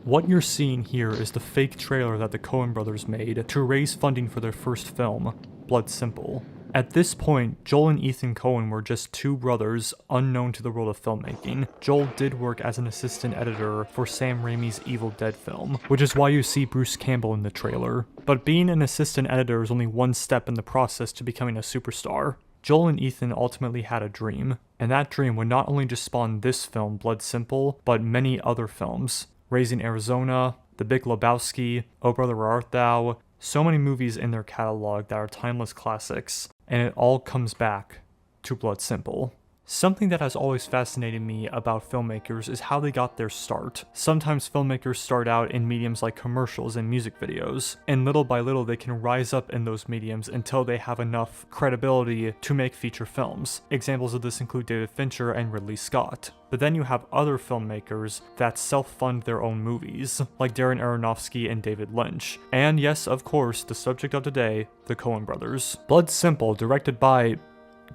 What you're seeing here is the fake trailer that the Coen Brothers made to raise funding for their first film, Blood Simple. At this point, Joel and Ethan Coen were just two brothers unknown to the world of filmmaking. Joel did work as an assistant editor for Sam Raimi's Evil Dead film, which is why you see Bruce Campbell in the trailer. But being an assistant editor is only one step in the process to becoming a superstar. Joel and Ethan ultimately had a dream, and that dream would not only just spawn this film, Blood Simple, but many other films. Raising Arizona, The Big Lebowski, Oh Brother Where Art Thou, so many movies in their catalog that are timeless classics, and it all comes back to Blood Simple. Something that has always fascinated me about filmmakers is how they got their start. Sometimes filmmakers start out in mediums like commercials and music videos, and little by little they can rise up in those mediums until they have enough credibility to make feature films. Examples of this include David Fincher and Ridley Scott. But then you have other filmmakers that self-fund their own movies, like Darren Aronofsky and David Lynch. And yes, of course, the subject of today, the Coen Brothers. Blood Simple, directed by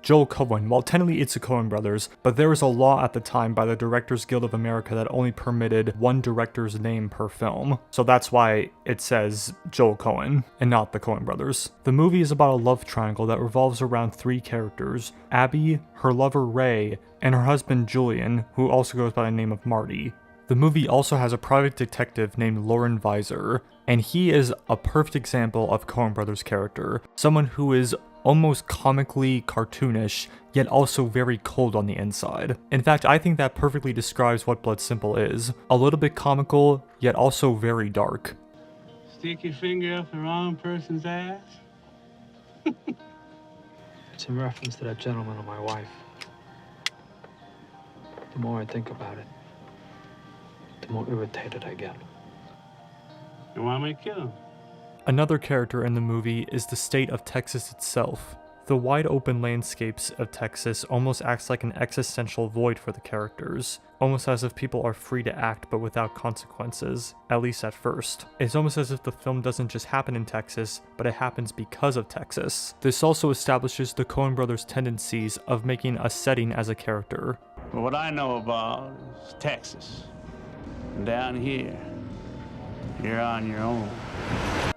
Joel Coen. Well, technically it's the Coen Brothers, but there was a law at the time by the Directors Guild of America that only permitted one director's name per film. So that's why it says Joel Coen and not the Coen Brothers. The movie is about a love triangle that revolves around three characters: Abby, her lover Ray, and her husband Julian, who also goes by the name of Marty. The movie also has a private detective named Lauren Visor, and he is a perfect example of Coen Brothers' character, someone who is almost comically cartoonish, yet also very cold on the inside. In fact, I think that perfectly describes what Blood Simple is. A little bit comical, yet also very dark. Stick your finger up the wrong person's ass? It's in reference to that gentleman and my wife. The more I think about it, the more irritated I get. You want me to kill him? Another character in the movie is the state of Texas itself. The wide open landscapes of Texas almost acts like an existential void for the characters, almost as if people are free to act but without consequences, at least at first. It's almost as if the film doesn't just happen in Texas, but it happens because of Texas. This also establishes the Coen Brothers' tendencies of making a setting as a character. Well, what I know about is Texas. And down here, you're on your own.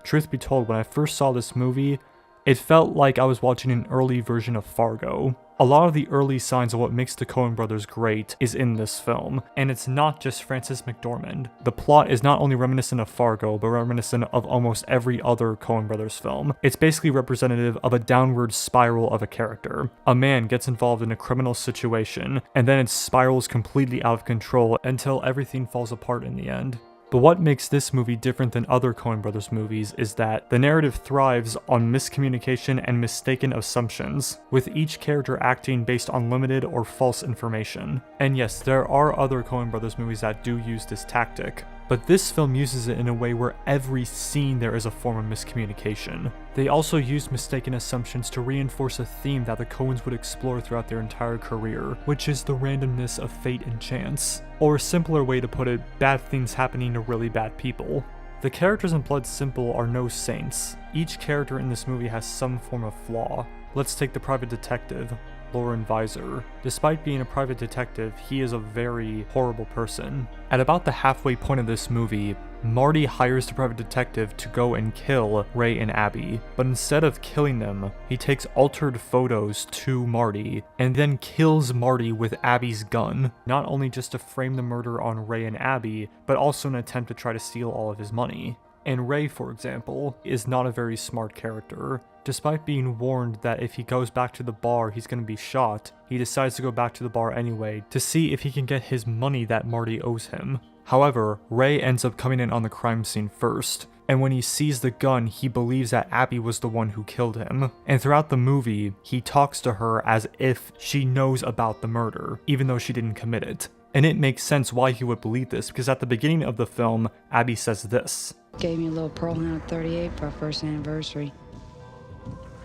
Truth be told, when I first saw this movie, it felt like I was watching an early version of Fargo. A lot of the early signs of what makes the Coen Brothers great is in this film, and it's not just Frances McDormand. The plot is not only reminiscent of Fargo, but reminiscent of almost every other Coen Brothers film. It's basically representative of a downward spiral of a character. A man gets involved in a criminal situation, and then it spirals completely out of control until everything falls apart in the end. But what makes this movie different than other Coen Brothers movies is that the narrative thrives on miscommunication and mistaken assumptions, with each character acting based on limited or false information. And yes, there are other Coen Brothers movies that do use this tactic, but this film uses it in a way where every scene there is a form of miscommunication. They also used mistaken assumptions to reinforce a theme that the Coens would explore throughout their entire career, which is the randomness of fate and chance. Or a simpler way to put it, bad things happening to really bad people. The characters in Blood Simple are no saints. Each character in this movie has some form of flaw. Let's take the private detective, Lauren Visor. Despite being a private detective, he is a very horrible person. At about the halfway point of this movie, Marty hires the private detective to go and kill Ray and Abby, but instead of killing them, he takes altered photos to Marty and then kills Marty with Abby's gun, not only just to frame the murder on Ray and Abby, but also an attempt to try to steal all of his money. And Ray, for example, is not a very smart character. Despite being warned that if he goes back to the bar he's going to be shot, he decides to go back to the bar anyway to see if he can get his money that Marty owes him. However, Ray ends up coming in on the crime scene first, and when he sees the gun, he believes that Abby was the one who killed him. And throughout the movie, he talks to her as if she knows about the murder, even though she didn't commit it. And it makes sense why he would believe this, because at the beginning of the film, Abby says this. Gave me a little Pearl Hound 38 for our first anniversary.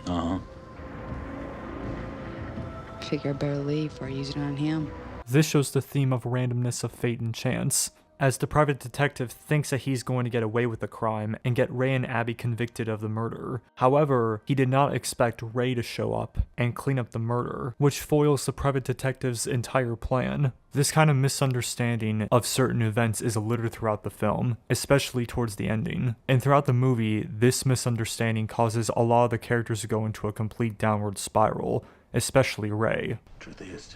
Uh-huh. Figure I better leave before I use it on him. This shows the theme of randomness of fate and chance. as the private detective thinks that he's going to get away with the crime and get Ray and Abby convicted of the murder. However, he did not expect Ray to show up and clean up the murder, which foils the private detective's entire plan. This kind of misunderstanding of certain events is littered throughout the film, especially towards the ending. And throughout the movie, this misunderstanding causes a lot of the characters to go into a complete downward spiral, especially Ray. Truth is,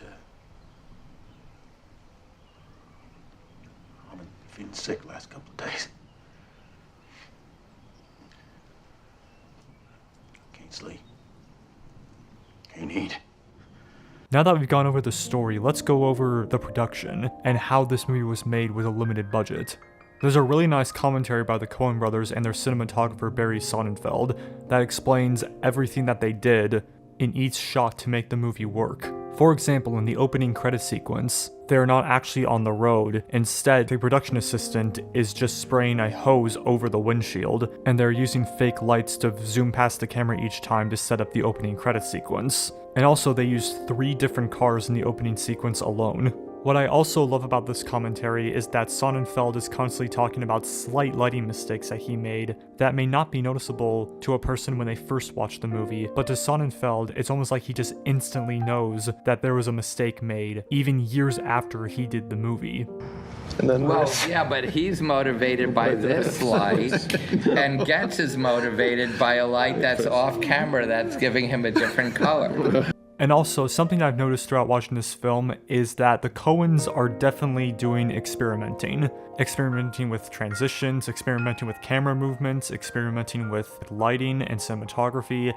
I've been feeling sick the last couple of days. Can't sleep. Can't eat. Now that we've gone over the story, let's go over the production and how this movie was made with a limited budget. There's a really nice commentary by the Coen Brothers and their cinematographer Barry Sonnenfeld that explains everything that they did in each shot to make the movie work. For example, in the opening credit sequence, they're not actually on the road. Instead, the production assistant is just spraying a hose over the windshield, and they're using fake lights to zoom past the camera each time to set up the opening credit sequence. And also, they used 3 different cars in the opening sequence alone. What I also love about this commentary is that Sonnenfeld is constantly talking about slight lighting mistakes that he made that may not be noticeable to a person when they first watch the movie, but to Sonnenfeld, it's almost like he just instantly knows that there was a mistake made, even years after he did the movie. And then well, this. yeah, but he's motivated by this light, and Getz is motivated by a light that's off camera that's giving him a different color. And also, something I've noticed throughout watching this film is that the Coens are definitely doing experimenting. Experimenting with transitions, experimenting with camera movements, experimenting with lighting and cinematography.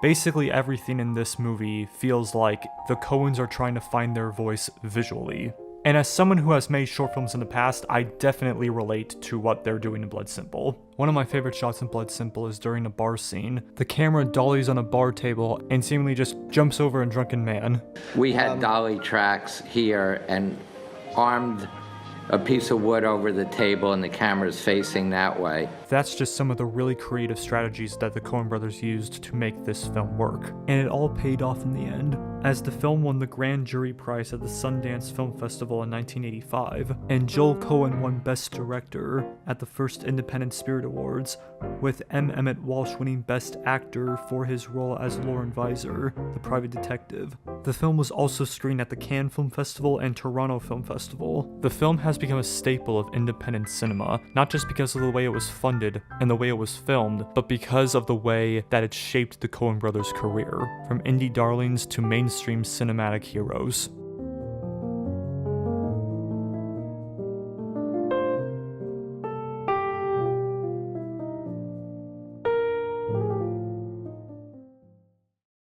Basically everything in this movie feels like the Coens are trying to find their voice visually. And as someone who has made short films in the past, I definitely relate to what they're doing in Blood Simple. One of my favorite shots in Blood Simple is during a bar scene. The camera dollies on a bar table and seemingly just jumps over a drunken man. We had dolly tracks here and armed a piece of wood over the table and the camera's facing that way. That's just some of the really creative strategies that the Coen Brothers used to make this film work. And it all paid off in the end, as the film won the Grand Jury Prize at the Sundance Film Festival in 1985, and Joel Coen won Best Director at the first Independent Spirit Awards, with M. Emmett Walsh winning Best Actor for his role as Lauren Visor, the private detective. The film was also screened at the Cannes Film Festival and Toronto Film Festival. The film has become a staple of independent cinema, not just because of the way it was funded and the way it was filmed, but because of the way that it shaped the Coen Brothers' career, from indie darlings to mainstream cinematic heroes.